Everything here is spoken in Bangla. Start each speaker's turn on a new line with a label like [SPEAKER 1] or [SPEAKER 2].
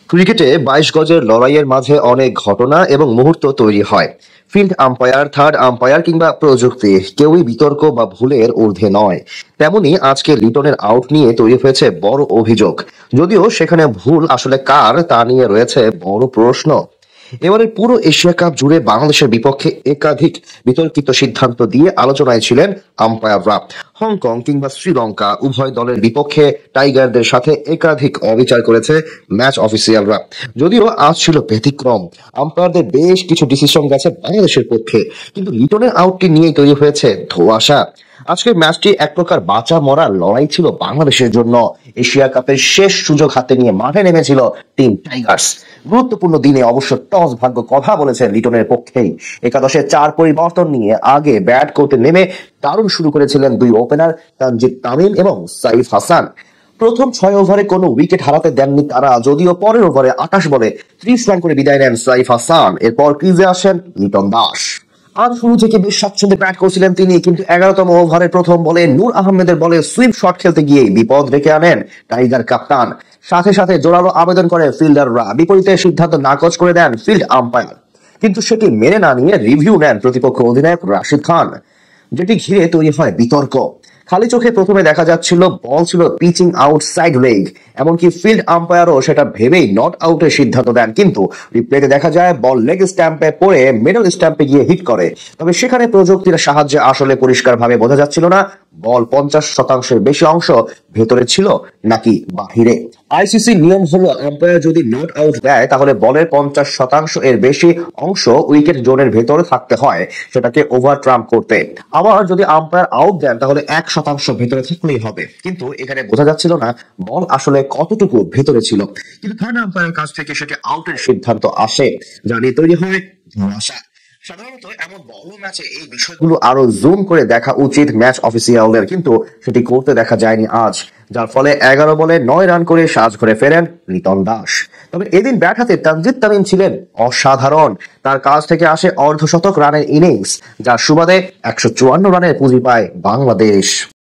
[SPEAKER 1] ক্রিকেটে ২২ গজের লড়াইয়ের মাঝে অনেক ঘটনা এবং মুহূর্ত তৈরি হয়। ফিল্ড আম্পায়ার, থার্ড আম্পায়ার কিংবা প্রযুক্তি কেউই বিতর্ক বা ভুলের ঊর্ধ্বে নয়। তেমনি আজকে লিটনের আউট নিয়ে তৈরি হয়েছে বড় অভিযোগ। যদিও সেখানে ভুল আসলে কার তা নিয়ে রয়েছে বড় প্রশ্ন। এবারের পুরো এশিয়া কাপ জুড়ে বাংলাদেশের বিপক্ষে একাধিক বিতর্কিত সিদ্ধান্ত দিয়ে আলোচনায় ছিলেন আম্পায়াররা। হংকং কিংবা শ্রীলঙ্কা উভয় দলের বিপক্ষে টাইগারদের সাথে একাধিক অবিচার করেছে ম্যাচ অফিসিয়ালরা। যদিও আজ ছিল ব্যতিক্রম, আম্পায়ারদের বেশ কিছু ডিসিশন গেছে বাংলাদেশের পক্ষে, কিন্তু লিটনের আউটটি নিয়েই তৈরি হয়েছে ধোঁয়াশা। আজকের ম্যাচটি এক প্রকার বাঁচা মরার লড়াই ছিল বাংলাদেশের জন্য। এশিয়া কাপের শেষ সুযোগ হাতে নিয়ে মাঠে নেমেছিল টিম টাইগার্স। গুরুত্বপূর্ণ দিনে অবশ্য টস ভাগ্য কথা বলেছে লিটনের পক্ষেই। একাদশে 4 পরিবর্তন নিয়ে আগে ব্যাট করতে নেমে দারুণ শুরু করেছিলেন দুই ওপেনার তানজিদ তামিম এবং সাইফ হাসান। প্রথম 6 ওভারে কোনো উইকেট হারাতে দেননি তারা, যদিও পরের ওভারে 28 বলে 30 রান করে বিদায় নেন সাইফ হাসান। এরপর ক্রিজে আসেন লিটন দাস। আজ শুরু থেকে বেশ স্বাচ্ছন্দ্যে ব্যাট করছিলেন তিনি, কিন্তু 11তম ওভারের প্রথম বলে নূর আহমেদের বলে সুইপ শট খেলতে গিয়ে বিপদ রেখে আনেন টাইগার কাপ্তান। সাথে সাথে জোরালো আবেদন করে ফিল্ডাররা, বিপরীতে সিদ্ধান্ত নাকচ করে দেন ফিল্ড আম্পায়ার। কিন্তু সেটি মেনে না নিয়ে রিভিউ নেন প্রতিপক্ষ অধিনায়ক রাশিদ খান, যেটি ঘিরে তৈরি হয় বিতর্ক। খালি চোখে প্রথমে দেখা যাচ্ছিল বল ছিল পিচিং আউটসাইড লেগ, এমনকি ফিল্ড আম্পায়ারও সেটা ভেবেই নট আউটের সিদ্ধান্ত দেন। কিন্তু রিপ্লেতে দেখা যায় বল লেগ স্ট্যাম্পে পড়ে মিডল স্ট্যাম্পে গিয়ে হিট করে। তবে সেখানে প্রযুক্তির সাহায্যে আসলে পরিষ্কারভাবে বোঝা যাচ্ছিল না বল 50% বেশি অংশ ভেতরে ছিল নাকি বাহিরে। আইসিসি নিয়ম হলো আম্পায়ার যদি নট আউট দেয় তাহলে বলের 50% এর বেশি অংশ উইকেট জোনের ভেতরে থাকতে হয় সেটাকে ওভার ট্রাম্প করতে। আবার যদি আম্পায়ার আউট দেন তাহলে 1% ভেতরে থাকলেই হবে। কিন্তু এখানে বোঝা যাচ্ছিল না বল আসলে কতটুকু ভেতরে ছিল। কিন্তু থার্ড আম্পায়ারের কাছ থেকে সেটি আউটের সিদ্ধান্ত আসে, যা নিয়ে তৈরি হয় ধোঁয়াশা। সাধারণত এমন বড় ম্যাচে এই বিষয়গুলো আরো জুম করে দেখা উচিত ম্যাচ অফিসিয়ালদের, কিন্তু সেটি করতে দেখা যায়নি আজ, যার ফলে 11 বলে 9 রান করে সাজঘরে ফেরেন লিটন দাস। তবে এদিন ব্যাট হাতে তানজিদ তামিম ছিলেন অসাধারণ। তার কাছ থেকে আসে অর্ধশতক রানের ইনিংস, যার সুবাদে 154 রানের পুঁজি পায় বাংলাদেশ।